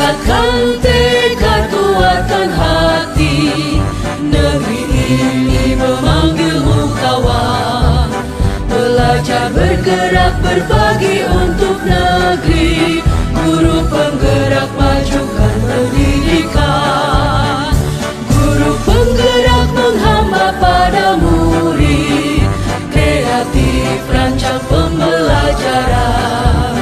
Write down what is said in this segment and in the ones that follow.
Bulatkan tekad, kuatkan hati. Negeri ini memanggilmu kawan. Belajar, bergerak, berbagi untuk negeri. Guru penggerak, majukan pendidikan. Guru penggerak menghamba pada murid. Kreatif, rancang pembelajaran.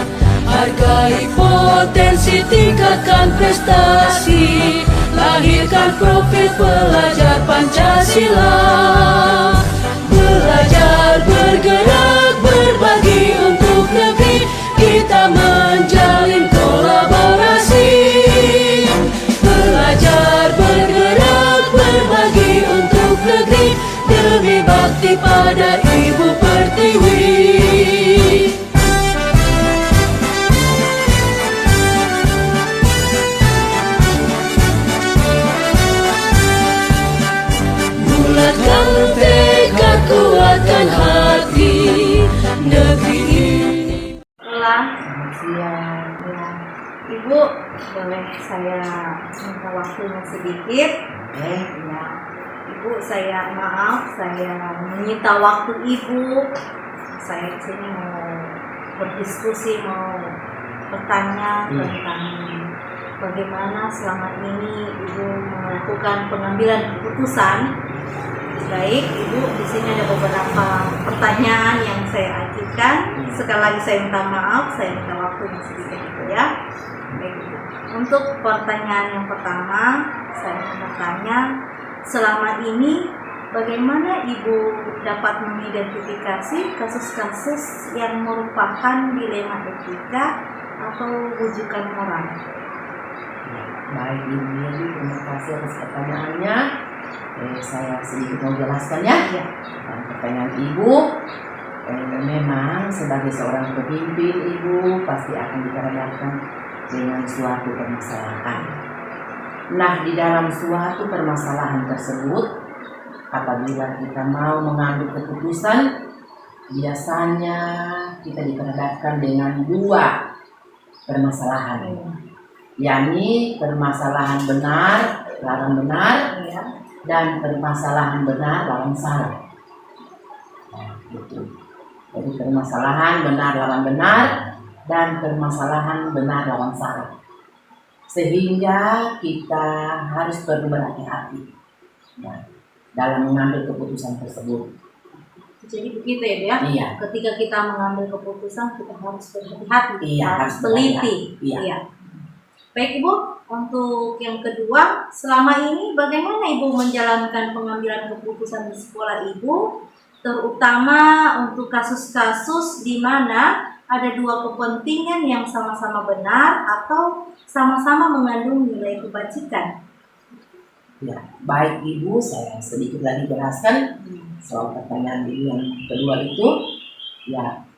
Hargai potensi, tingkatkan prestasi. Lahirkan profil pelajar Pancasila. Belajar, bergerak, berbagi untuk negeri. Kita menjalin kolaborasi. Belajar, bergerak, berbagi untuk negeri. Demi bakti pada Ibu Pertiwi. Bulatkan tekad, kuatkan hati. Negeri ini. Selamat siang. Ya. Ibu, boleh saya minta waktunya sedikit? Ya. Ibu, saya maaf, saya menyita waktu Ibu. Saya sini mau berdiskusi, mau bertanya tentang bagaimana selama ini Ibu melakukan pengambilan keputusan. Baik, Ibu, di sini ada beberapa pertanyaan yang saya ajukan. Sekali lagi saya minta maaf, saya minta waktunya sedikit Ibu ya. Baik, Ibu. Untuk pertanyaan yang pertama, saya mau bertanya, selama ini bagaimana Ibu dapat mengidentifikasi kasus-kasus yang merupakan dilema etika atau rujukan moral? Baik Ibu Yedi, terima kasih atas pertanyaannya. Saya sedikit mau jelaskan ya. Pertanyaan Ibu, memang sebagai seorang pemimpin Ibu pasti akan dihadapkan dengan suatu permasalahan. Nah, di dalam suatu permasalahan tersebut, apabila kita mau mengambil keputusan, biasanya kita dihadapkan dengan dua permasalahan, yakni permasalahan benar lawan benar dan permasalahan benar lawan salah. Nah, gitu. Jadi permasalahan benar lawan benar dan permasalahan benar lawan salah. Sehingga kita harus perlu berhati-hati dalam mengambil keputusan tersebut. Jadi begitu ya, Iya. Ketika kita mengambil keputusan, kita harus berhati-hati, Iya, harus teliti. Iya. Baik Ibu, untuk yang kedua, selama ini bagaimana Ibu menjalankan pengambilan keputusan di sekolah Ibu, terutama untuk kasus-kasus di mana ada dua kepentingan yang sama-sama benar atau sama-sama mengandung nilai kebajikan? Ya, baik Ibu, saya sedikit lagi jelaskan soal pertanyaan Ibu yang kedua itu. Ya,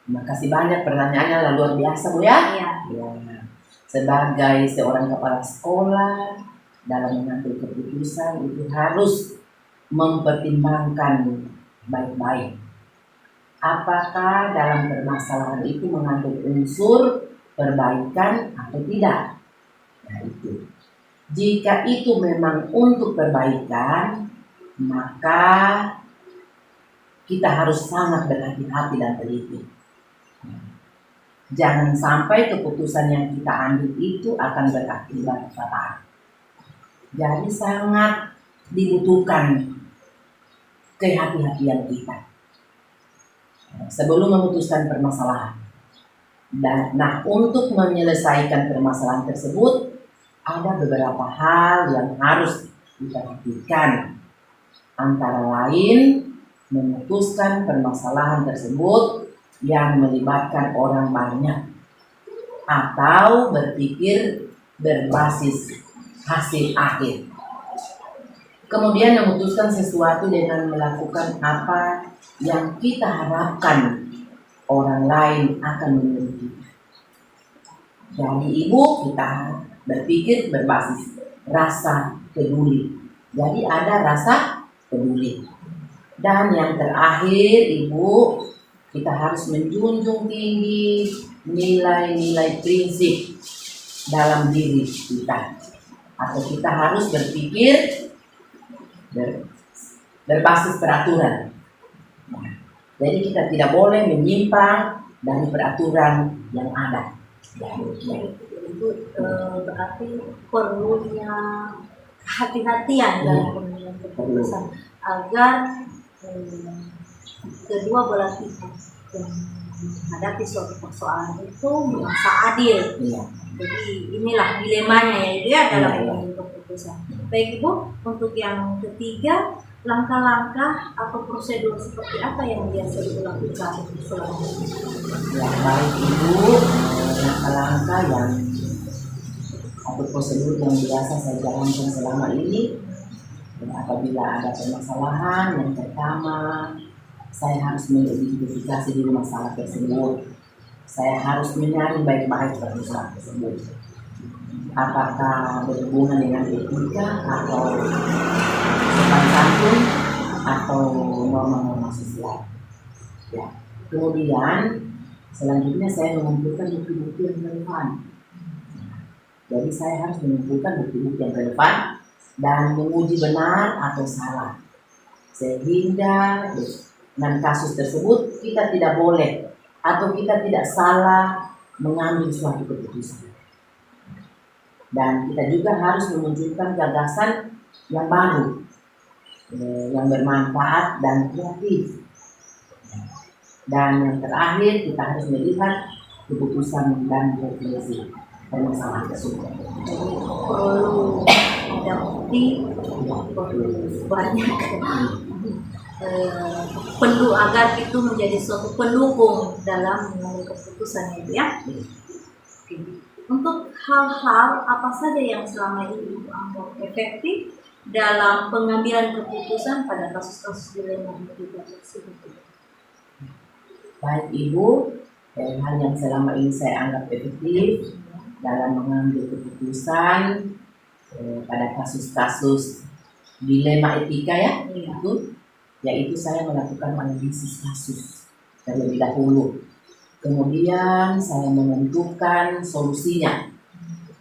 terima kasih banyak, pertanyaannya luar biasa Bu ya. Iya. Ya, sebagai seorang kepala sekolah dalam mengambil keputusan itu harus mempertimbangkan baik-baik. Apakah dalam permasalahan itu mengandung unsur perbaikan atau tidak? Nah itu. Jika itu memang untuk perbaikan, maka kita harus sangat berhati-hati dan teliti. Jangan sampai keputusan yang kita ambil itu akan berakibat fatal. Jadi sangat dibutuhkan kehati-hatian kita sebelum memutuskan permasalahan. Nah, untuk menyelesaikan permasalahan tersebut ada beberapa hal yang harus diperhatikan. Antara lain, memutuskan permasalahan tersebut yang melibatkan orang banyak atau berpikir berbasis hasil akhir. Kemudian memutuskan sesuatu dengan melakukan apa yang kita harapkan orang lain akan memiliki. Jadi Ibu, kita berpikir berbasis rasa peduli. Jadi ada rasa peduli. Dan yang terakhir Ibu, kita harus menjunjung tinggi nilai-nilai prinsip dalam diri kita, atau kita harus berpikir berbasis peraturan. Nah, jadi kita tidak boleh menyimpang dari peraturan yang ada. Ya, Itu berarti perlunya hati-hatian dalam pengambilan keputusan agar kedua belah pihak yang menghadapi suatu persoalan itu merasa adil. iya. Jadi inilah dilemanya ya itu ya dalam Iya, iya. pengambilan keputusan. Baik Ibu, untuk yang ketiga, langkah-langkah atau prosedur seperti apa yang biasa dilakukan selama ini? Ya, baik Ibu, langkah-langkah yang atau prosedur yang biasa saya jalankan selama ini, apabila ada permasalahan, yang pertama saya harus mengidentifikasi dulu masalah tersebut. Saya harus menyaring baik-baik permasalahan tersebut. Apakah berhubungan dengan etika atau sopan santun atau norma-norma sosial. Ya. Kemudian selanjutnya saya mengumpulkan bukti-bukti yang relevan. Jadi saya harus mengumpulkan bukti-bukti yang relevan dan menguji benar atau salah. Sehingga dengan kasus tersebut kita tidak boleh atau kita tidak salah mengambil suatu keputusan. Dan kita juga harus memunculkan gagasan yang baru, yang bermanfaat dan kreatif. Dan yang terakhir kita harus melihat keputusan dan refleksi permasalahan tersebut. Perlu ada bukti, perlu banyak perlu agar itu menjadi suatu pendukung dalam mengambil keputusan itu ya. Oke. Untuk hal-hal apa saja yang selama ini Ibu anggap efektif dalam pengambilan keputusan pada kasus-kasus dilema etika tersebut? Baik Ibu, hal yang selama ini saya anggap efektif dalam mengambil keputusan pada kasus-kasus dilema etika ya, yaitu saya melakukan analisis kasus terlebih dahulu. Kemudian saya menentukan solusinya,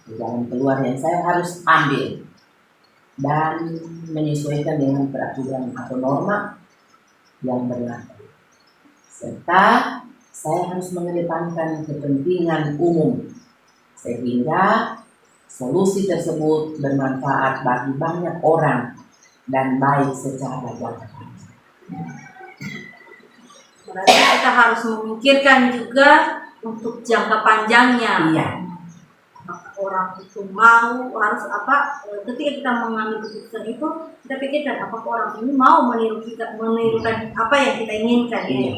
jalan keluar yang saya harus ambil, dan menyesuaikan dengan peraturan atau norma yang berlaku. Serta saya harus mengedepankan kepentingan umum sehingga solusi tersebut bermanfaat bagi banyak orang dan baik secara jangka panjang. Berarti kita harus memikirkan juga untuk jangka panjangnya. Iya. Apakah orang itu mau harus apa? Ketika kita mengambil keputusan itu, kita pikirkan apakah orang ini mau menirukan apa yang kita inginkan. Iya.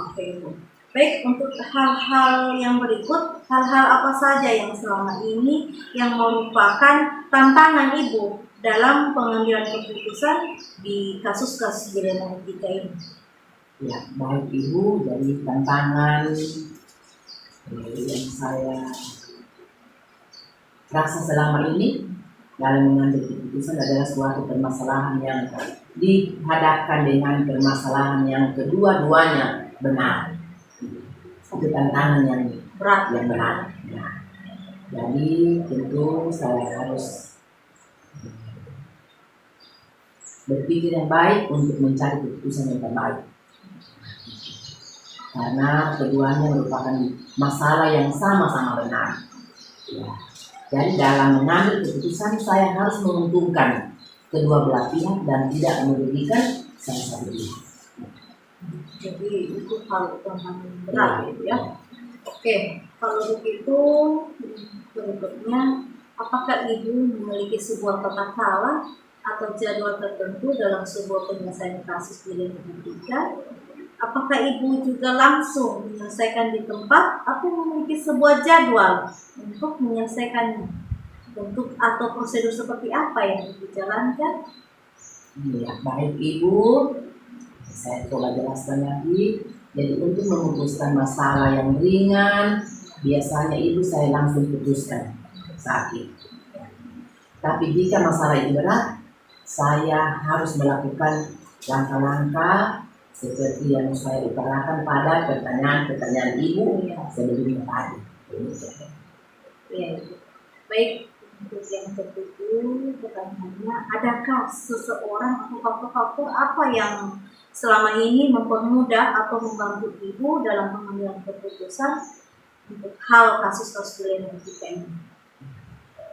Oke, Ibu. Baik, untuk hal-hal yang berikut, hal-hal apa saja yang selama ini yang merupakan tantangan Ibu dalam pengambilan keputusan di kasus-kasus dilema etika ini? Ya, baik Ibu, dari tantangan yang saya rasa selama ini dalam mengambil keputusan adalah suatu permasalahan yang dihadapkan dengan permasalahan yang kedua-duanya benar. Itu tantangan yang berat. Ya. Jadi tentu saya harus berpikir yang baik untuk mencari keputusan yang terbaik. Karena keduanya merupakan masalah yang sama-sama benar. Ya. Jadi dalam mengambil keputusan saya harus menguntungkan kedua belah pihak dan tidak merugikan salah satu pihak. Jadi itu hal yang berat gitu ya. Oke, kalau begitu berikutnya, apakah Ibu memiliki sebuah tata cara atau jadwal tertentu dalam sebuah penyelesaian kasus dilema etika? Apakah Ibu juga langsung menyelesaikan di tempat atau memiliki sebuah jadwal untuk menyelesaikannya? Bentuk atau prosedur seperti apa yang dijalankan? Ya, baik Ibu, saya coba jelaskan lagi. Jadi untuk memutuskan masalah yang ringan, biasanya Ibu saya langsung putuskan saat itu. Tapi jika masalah itu berat, saya harus melakukan langkah-langkah seperti yang saya utarakan pada pertanyaan-pertanyaan Ibu sebelumnya tadi. Ya, Ibu. Baik, untuk yang kedua pertanyaannya, adakah seseorang atau faktor-faktor apa yang selama ini mempermudah atau membantu Ibu dalam pengambilan keputusan untuk hal kasus-kasus dilema etika ini?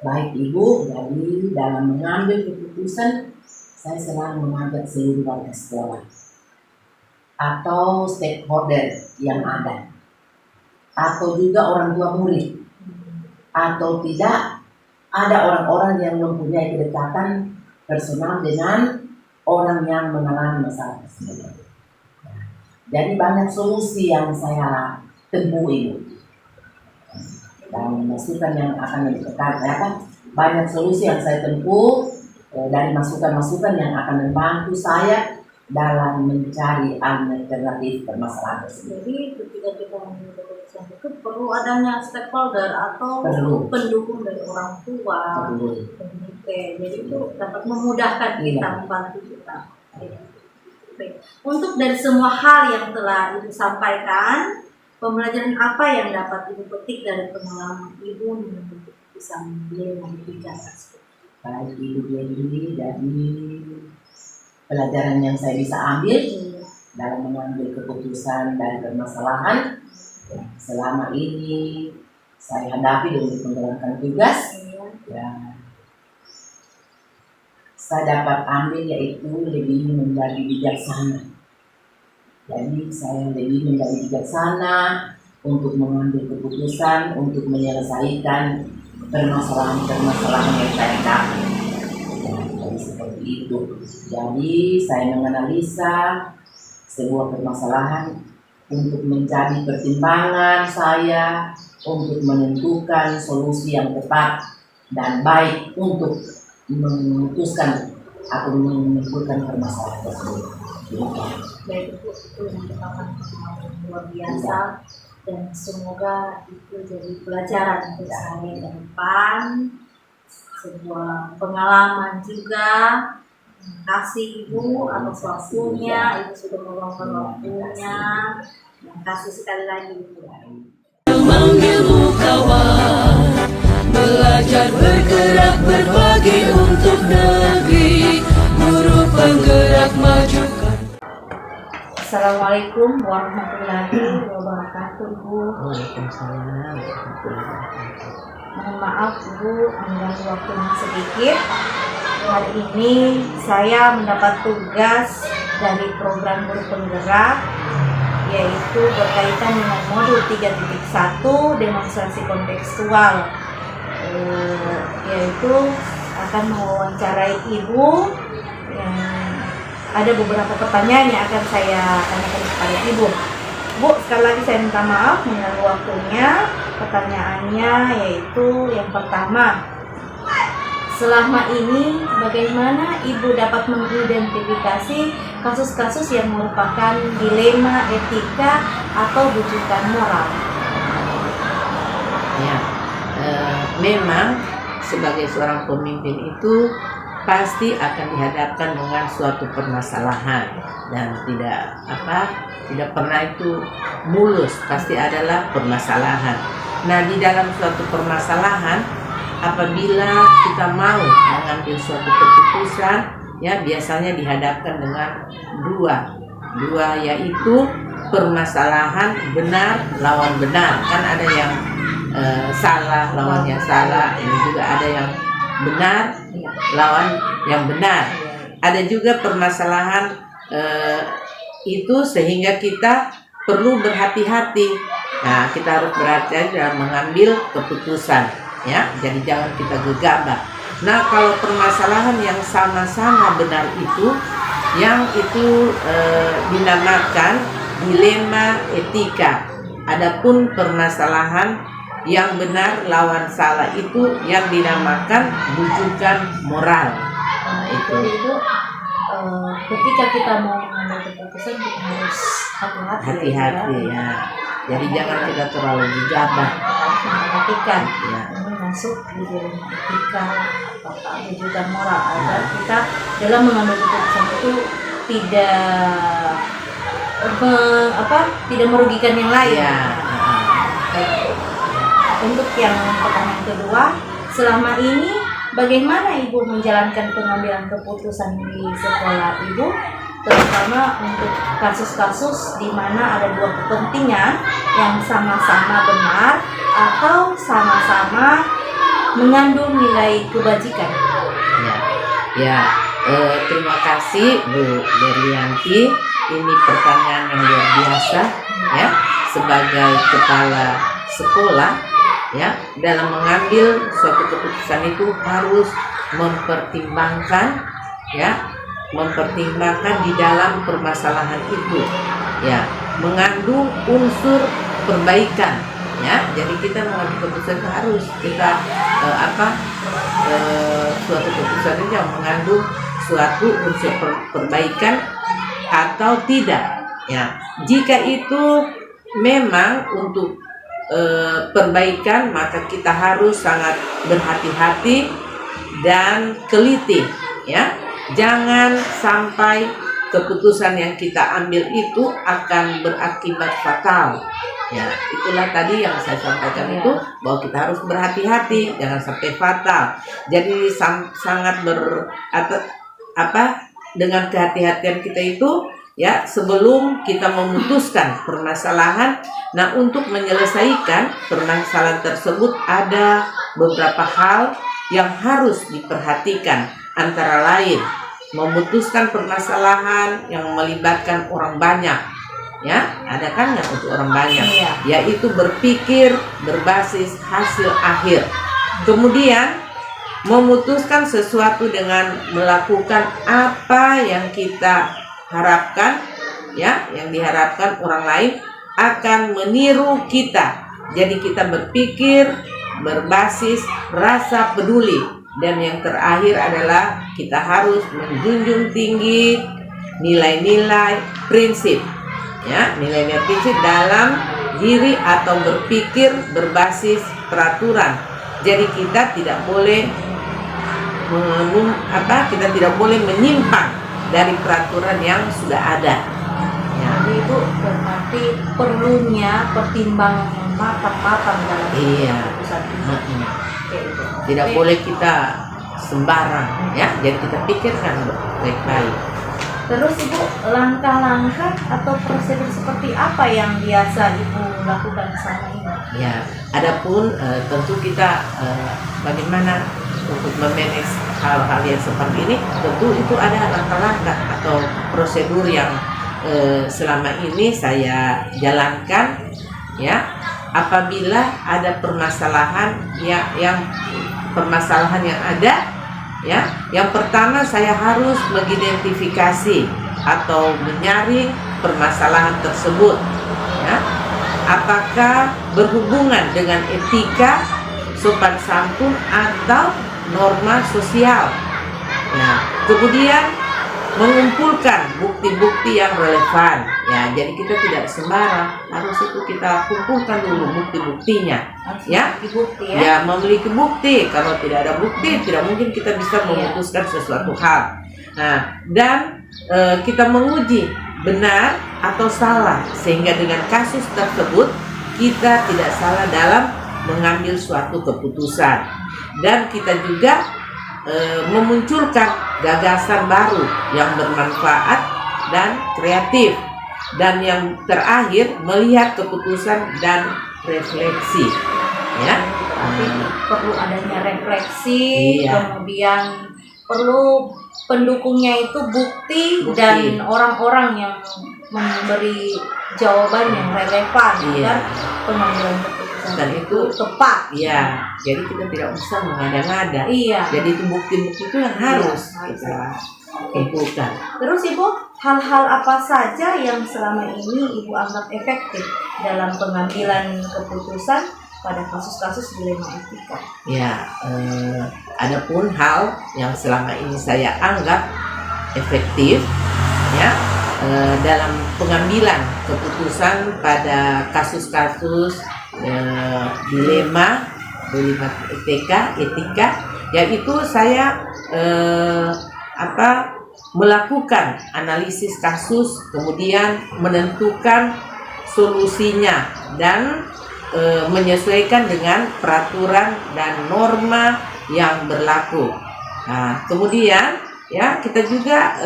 Baik Ibu, jadi dalam mengambil keputusan saya selalu mengajak seluruh warga sekolah atau stakeholder yang ada, atau juga orang tua murid, atau tidak ada orang-orang yang mempunyai kedekatan personal dengan orang yang mengalami masalah tersebut. Jadi banyak solusi yang saya temui dan masukan yang akan banyak solusi yang saya tempuh dari masukan-masukan yang akan membantu saya dalam mencari alternatif permasalahan tersebut. Jadi ketika kita mengambil keputusan itu perlu adanya stakeholder atau Perlu. pendukung dari orang tua. Oke, jadi itu dapat memudahkan kita, membantu kita. Baik. Untuk dari semua hal yang telah Ibu sampaikan, pembelajaran apa yang dapat Ibu petik dari pengalaman Ibu menentukan keputusan dilema etika tersebut? Baik Ibu Dewi, dari pelajaran yang saya bisa ambil dalam mengambil keputusan dari permasalahan selama ini saya hadapi untuk menjalankan tugas, ya, saya dapat ambil yaitu lebih menjadi bijaksana. Jadi saya lebih menjadi bijaksana untuk mengambil keputusan untuk menyelesaikan permasalahan-permasalahan yang saya hadapi. Ya, jadi seperti itu. Jadi saya menganalisa sebuah permasalahan untuk menjadi pertimbangan saya untuk menentukan solusi yang tepat dan baik untuk memutuskan atau menyimpulkan permasalahan tersebut. Baik, itu yang pertama luar biasa dan semoga itu jadi pelajaran untuk saya ke depan, sebuah pengalaman juga. Terima kasih Ibu atas waktunya, Ibu sudah meluangkan waktunya. Terima kasih sekali lagi Ibu. Memanggilmu kawan, belajar bergerak berbagi untuk negeri, buruh penggerak majukan. Assalamualaikum warahmatullahi wabarakatuh Ibu. Waalaikumsalam. Mohon maaf Ibu mengganggu waktunya sedikit. Hari ini saya mendapat tugas dari program Buruh Penggerak, yaitu berkaitan dengan modul 3.1 demonstrasi kontekstual, yaitu akan mewawancarai Ibu yang ada beberapa pertanyaan yang akan saya tanyakan kepada Ibu. Bu, sekali lagi saya minta maaf mengganggu waktunya. Pertanyaannya yaitu yang pertama, selama ini bagaimana Ibu dapat mengidentifikasi kasus-kasus yang merupakan dilema etika atau bujukan moral? Ya, memang sebagai seorang pemimpin itu pasti akan dihadapkan dengan suatu permasalahan dan tidak pernah itu mulus, pasti adalah permasalahan. Nah, di dalam suatu permasalahan, apabila kita mau mengambil suatu keputusan, ya biasanya dihadapkan dengan dua, yaitu permasalahan benar lawan benar. Kan ada yang salah lawan yang salah, ini juga ada yang benar lawan yang benar. Ada juga permasalahan itu sehingga kita perlu berhati-hati. Nah, kita harus berhati-hati dalam mengambil keputusan, ya. Jadi jangan kita gegabah. Nah, kalau permasalahan yang sama-sama benar itu, yang itu dinamakan dilema etika. Adapun permasalahan yang benar lawan salah itu yang dinamakan bujukan moral. Nah, itu. Ketika kita mau mengambil keputusan kita harus hati-hati ya. Jadi jangan kita terlalu gegabah. Harus memperhatikan Ya. ini masuk di dalam etika atau bujukan moral agar kita dalam mengambil keputusan itu tidak merugikan yang lain. Ya. untuk yang pertanyaan kedua, selama ini bagaimana Ibu menjalankan pengambilan keputusan di sekolah Ibu, terutama untuk kasus-kasus di mana ada dua kepentingan yang sama-sama benar atau sama-sama mengandung nilai kebajikan? Terima kasih Bu Berlianti. Ini pertanyaan yang luar biasa ya, sebagai kepala sekolah ya, dalam mengambil suatu keputusan itu harus mempertimbangkan di dalam permasalahan itu ya, mengandung unsur perbaikan ya. Jadi kita mengambil keputusan itu harus kita suatu keputusan itu yang mengandung suatu unsur perbaikan atau tidak ya. Jika itu memang untuk perbaikan, maka kita harus sangat berhati-hati dan teliti ya. Jangan sampai keputusan yang kita ambil itu akan berakibat fatal ya. Itulah tadi yang saya sampaikan itu, bahwa kita harus berhati-hati jangan sampai fatal. Jadi sangat dengan kehati-hatian kita itu ya, sebelum kita memutuskan permasalahan. Nah, untuk menyelesaikan permasalahan tersebut ada beberapa hal yang harus diperhatikan, antara lain memutuskan permasalahan yang melibatkan orang banyak ya, ada kan yang untuk orang banyak, yaitu berpikir berbasis hasil akhir. Kemudian memutuskan sesuatu dengan melakukan apa yang kita harapkan ya, yang diharapkan orang lain akan meniru kita. Jadi kita berpikir berbasis rasa peduli. Dan yang terakhir adalah kita harus menjunjung tinggi nilai-nilai prinsip ya, nilai-nilai prinsip dalam diri atau berpikir berbasis peraturan. Jadi kita tidak boleh menyimpang dari peraturan yang sudah ada ya. Jadi itu berarti perlunya pertimbangan yang matang-matang dalam keputusan ini. Tidak boleh kita sembarang ya, jadi kita pikirkan baik-baik. Terus Ibu, langkah-langkah atau prosedur seperti apa yang biasa Ibu lakukan selama ini? Ya, adapun tentu kita bagaimana untuk memanage hal-hal yang seperti ini, tentu itu ada langkah-langkah atau prosedur yang selama ini saya jalankan ya. Apabila ada permasalahan yang ada ya, yang pertama saya harus mengidentifikasi atau menyaring permasalahan tersebut ya, apakah berhubungan dengan etika, sopan santun atau norma sosial. Nah, kemudian mengumpulkan bukti-bukti yang relevan ya. Jadi kita tidak sembarang, harus itu kita kumpulkan dulu bukti-buktinya ya. Memiliki bukti. Kalau tidak ada bukti, tidak mungkin kita bisa memutuskan sesuatu hal. Nah, dan kita menguji benar atau salah, sehingga dengan kasus tersebut kita tidak salah dalam mengambil suatu keputusan. Dan kita juga memunculkan gagasan baru yang bermanfaat dan kreatif. Dan yang terakhir, melihat keputusan dan refleksi ya. Perlu adanya refleksi, kemudian perlu pendukungnya itu bukti. Dan orang-orang yang memberi jawaban yang relevan dan pengambilan keputusan dan itu tepat ya. Jadi kita tidak bisa mengada-ngada. Jadi itu bukti-bukti itu yang harus kita kumpulkan. Terus Ibu, hal-hal apa saja yang selama ini Ibu anggap efektif dalam pengambilan keputusan pada kasus-kasus dilema etika? Ya, adapun hal yang selama ini saya anggap efektif ya, dalam pengambilan keputusan pada kasus-kasus dilema etika, yaitu saya melakukan analisis kasus, kemudian menentukan solusinya dan menyesuaikan dengan peraturan dan norma yang berlaku. Nah, kemudian ya kita juga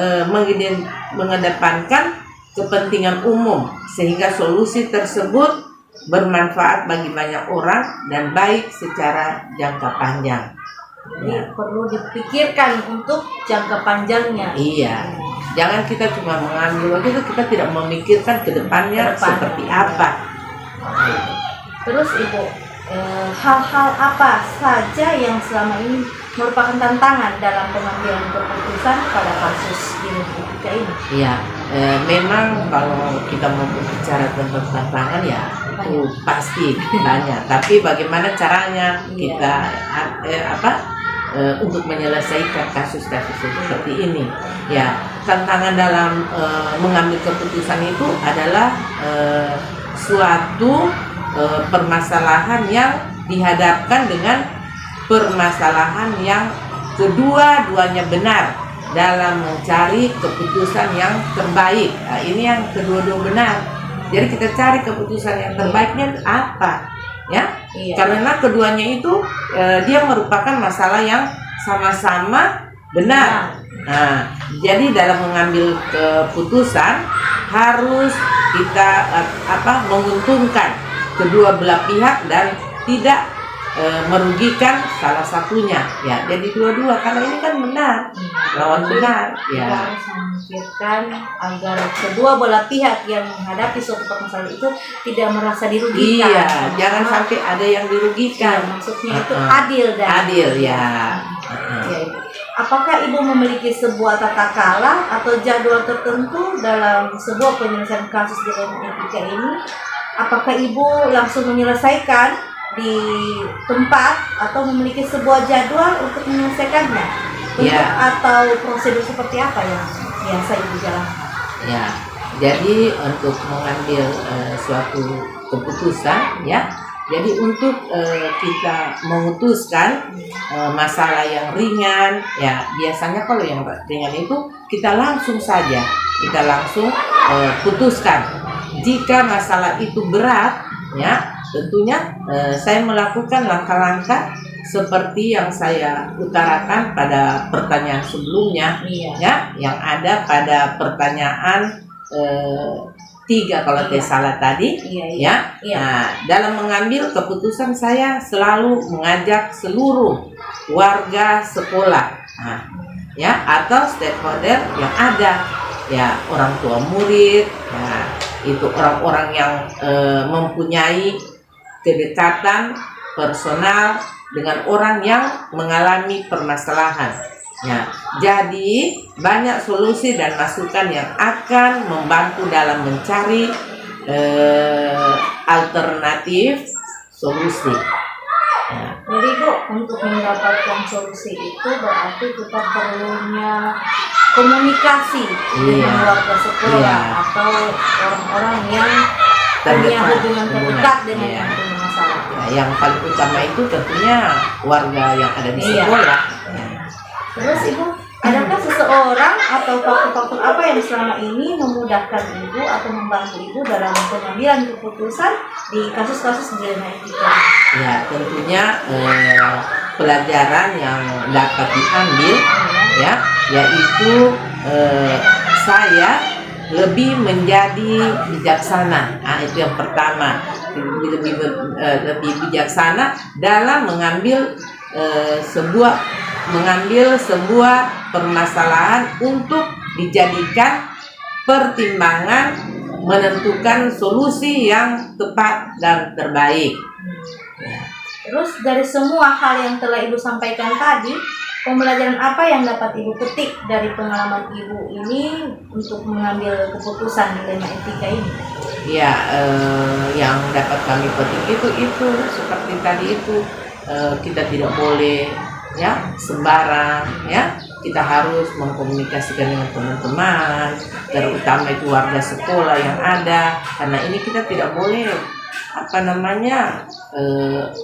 mengedepankan kepentingan umum sehingga solusi tersebut bermanfaat bagi banyak orang dan baik secara jangka panjang. Jadi perlu dipikirkan untuk jangka panjangnya. Iya, jangan kita cuma mengambil waktu itu, kita tidak memikirkan ke depannya seperti apa. Terus Ibu, hal-hal apa saja yang selama ini merupakan tantangan dalam pengambilan keputusan pada kasus Genetika ini? Iya, memang kalau kita mau berbicara tentang tantangan ya itu pasti banyak. Tapi bagaimana caranya kita untuk menyelesaikan kasus-kasus seperti ini? Ya, tantangan dalam mengambil keputusan itu adalah suatu permasalahan yang dihadapkan dengan permasalahan yang kedua-duanya benar dalam mencari keputusan yang terbaik. Nah, ini yang kedua-dua benar. Jadi kita cari keputusan yang terbaiknya apa, ya? Iya. Karena keduanya itu dia merupakan masalah yang sama-sama benar. Nah, jadi dalam mengambil keputusan harus kita menguntungkan kedua belah pihak dan tidak merugikan salah satunya, ya. Jadi dua-dua, karena ini kan benar lawan benar, Kita ya. harus memikirkan agar kedua belah pihak yang menghadapi suatu permasalahan itu tidak merasa dirugikan. Iya, jangan sampai ada yang Iya, dirugikan. maksudnya itu adil dan Adil, ya. Ya, Ibu. Apakah Ibu memiliki sebuah tata kala atau jadwal tertentu dalam sebuah penyelesaian kasus genetika ini? Apakah Ibu langsung menyelesaikan di tempat atau memiliki sebuah jadwal untuk menyelesaikannya? Ya. Atau prosedur seperti apa yang biasa Ibu jalankan? Ya, jadi untuk mengambil suatu keputusan, ya. Jadi untuk kita memutuskan masalah yang ringan, ya biasanya kalau yang ringan itu kita langsung saja, kita langsung putuskan. Jika masalah itu berat, ya tentunya saya melakukan langkah-langkah seperti yang saya utarakan pada pertanyaan sebelumnya, ya, yang ada pada pertanyaan 3 kalau tidak salah tadi, ya. Nah, dalam mengambil keputusan saya selalu mengajak seluruh warga sekolah, ya, atau stakeholder yang ada, ya, orang tua murid, ya, itu orang-orang yang mempunyai kedekatan personal dengan orang yang mengalami permasalahan. Ya, jadi banyak solusi dan masukan yang akan membantu dalam mencari alternatif solusi. Ya. Jadi Bu, untuk mendapatkan solusi itu berarti kita perlunya komunikasi dengan warga sekolah atau orang-orang yang punya hubungan terdekat dengan yang punya masalah. Ya, yang paling utama itu tentunya warga yang ada di sekolah. Terus Ibu, adakah seseorang atau faktor-faktor apa yang selama ini memudahkan Ibu atau membantu Ibu dalam pengambilan keputusan di kasus-kasus genetika? Ya, tentunya pelajaran yang dapat diambil, ya, yaitu saya lebih menjadi bijaksana. Nah, itu yang pertama, lebih bijaksana dalam mengambil sebuah permasalahan untuk dijadikan pertimbangan menentukan solusi yang tepat dan terbaik. Terus dari semua hal yang telah Ibu sampaikan tadi, pembelajaran apa yang dapat Ibu petik dari pengalaman Ibu ini untuk mengambil keputusan dilema etika ini? Ya, yang dapat kami petik itu seperti tadi itu, kita tidak boleh, ya, sembarang, ya. Kita harus mengkomunikasikan dengan teman-teman, terutama itu warga sekolah yang ada, karena ini kita tidak boleh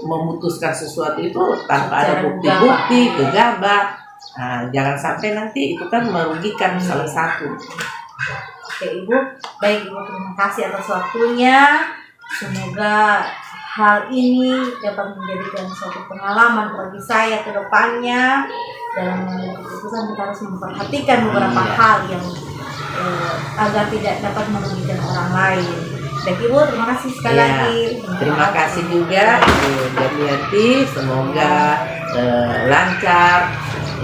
memutuskan sesuatu itu tanpa ada bukti-bukti, gegabah. Nah, jangan sampai nanti itu kan merugikan salah satu. Oke Ibu, baik Ibu, terima kasih atas waktunya. Semoga hal ini dapat menjadikan suatu pengalaman bagi saya ke depannya. Dalam mengambil keputusan kita harus memperhatikan beberapa hal yang agar tidak dapat merugikan orang lain. Baik Ibu, terima kasih sekali Ya, lagi. terima kasih juga Ibu Jamiati, semoga lancar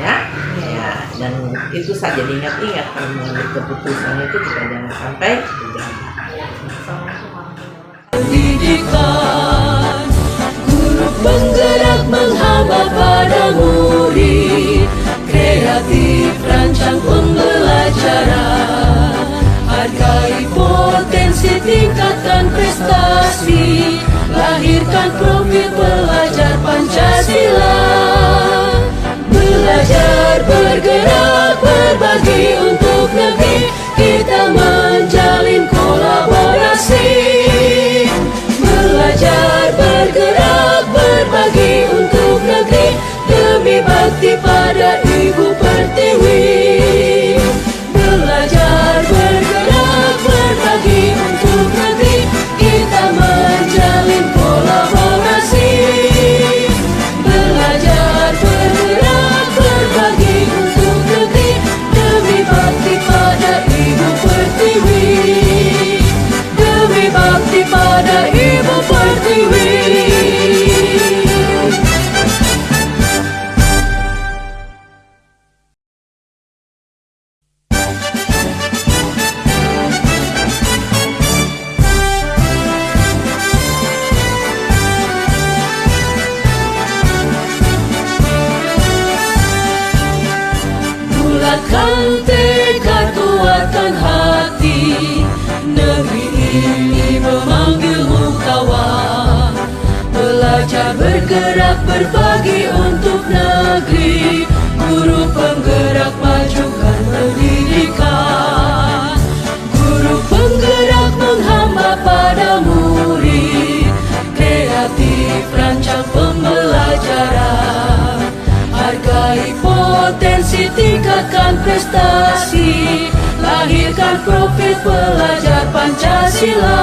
ya. Ya, dan itu saja diingat-ingat kalau mengambil keputusan itu kita jangan sampai gagal. Pendidikan, guru penggerak menghamba pada murid, kreatif rancang pembelajaran, hargai potensi, tingkatkan prestasi, lahirkan profil pelajar Pancasila. Belajar, bergerak, berbagi untuk negeri, kita menjalin kolaborasi. Belajar, bergerak, berbagi untuk negeri, demi bakti pada Ibu Pertiwi. Belajar, bergerak, berbagi untuk negeri, kita menjalin kolaborasi. Belajar, bergerak, berbagi untuk negeri, demi bakti pada Ibu Pertiwi. Demi bakti pada Ibu Pertiwi. Bulatkan tekad, kuatkan hati, negeri ini memanggilmu kawan. Belajar, bergerak, berbagi untuk negeri, guru penggerak majukan pendidikan. Guru penggerak menghamba pada murid, kreatif rancang pembelajaran, hargai potensi, tingkatkan prestasi, lahirkan profil pelajar Pancasila.